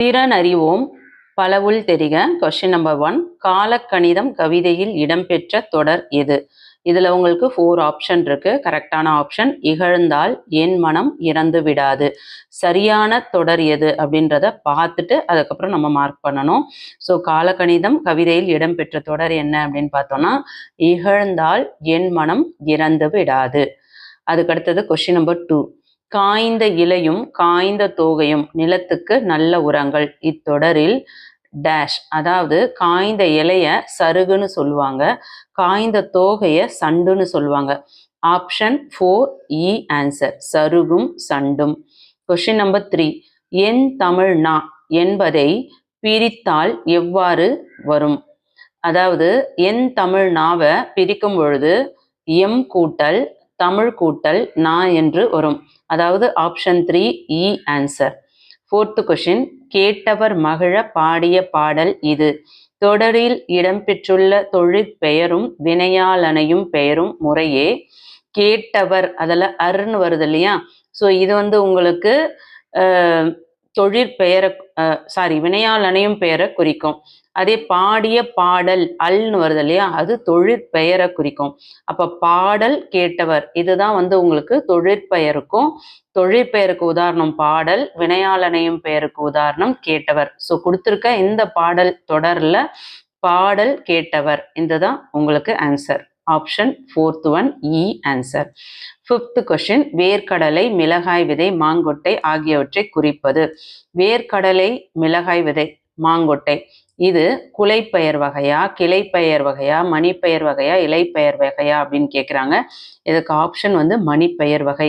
திறன் அறிவோம் பலவுள் தெரிக. Question number 1. காலக்கணிதம் கவிதையில் இடம்பெற்ற தொடர் எது? இதுல உங்களுக்கு 4 ஆப்ஷன் இருக்கு. கரெக்டான ஆப்ஷன் இகழ்ந்தால் என் மனம் இறந்து விடாது. சரியான தொடர் எது அப்படின்றத பார்த்துட்டு அதுக்கப்புறம் நம்ம மார்க் பண்ணணும். ஸோ காலக்கணிதம் கவிதையில் இடம்பெற்ற தொடர் என்ன அப்படின்னு பார்த்தோம்னா இகழ்ந்தால் என் மனம் இறந்து விடாது. அதுக்கடுத்தது கொஸ்டின் நம்பர் 2. காய்ந்த இலையும் காய்ந்த தோகையும் நிலத்துக்கு நல்ல உரங்கள். இத்தொடரில் டேஷ், அதாவது காய்ந்த இலைய சருகுன்னு சொல்லுவாங்க, காய்ந்த தோகைய சண்டுன்னு சொல்லுவாங்க. ஆப்ஷன் 4 இ ஆன்சர், சருகும் சண்டும். Question number 3. என் தமிழ்னா என்பதை பிரித்தால் எவ்வாறு வரும்? அதாவது என் தமிழ்னாவை பிரிக்கும் பொழுது எம் கூட்டல் தமிழ் கூட்டல் நா என்று வரும். அதாவது ஆப்ஷன் 3 இ ஆன்சர். 4th question. கேட்டவர் மகிழ பாடிய பாடல் இது. தொடரில் இடம்பெற்றுள்ள தொழிற்பெயரும் வினையாளனையும் பெயரும் முறையே கேட்டவர், அதில் அருன்னு வருது இல்லையா? ஸோ இது உங்களுக்கு தொழிற்பெயரை வினையாளனையும் பெயரை குறிக்கும். அதே பாடிய பாடல் அல்னு வருது இல்லையா? அது தொழிற்பெயரை குறிக்கும். அப்ப பாடல் கேட்டவர் இதுதான் உங்களுக்கு தொழிற்பெயருக்கும். தொழிற்பெயருக்கு உதாரணம் பாடல், வினையாளனையும் பெயருக்கு உதாரணம் கேட்டவர். ஸோ கொடுத்துருக்க இந்த பாடல் தொடர்ல பாடல் கேட்டவர் இதுதான் உங்களுக்கு ஆன்சர். ஆப்ஷன் 4th one இ ஆன்சர். 5th question. வேர்க்கடலை மிளகாய் விதை மாங்கொட்டை ஆகியவற்றை குறிப்பது. வேர்க்கடலை மிளகாய் விதை மாங்கொட்டை இது குலைப்பெயர் வகையா, கிளைப்பெயர் வகையா, மணிப்பெயர் வகையா, இலைப்பெயர் வகையா அப்படின்னு கேட்குறாங்க. இதுக்கு ஆப்ஷன் மணிப்பெயர் வகை.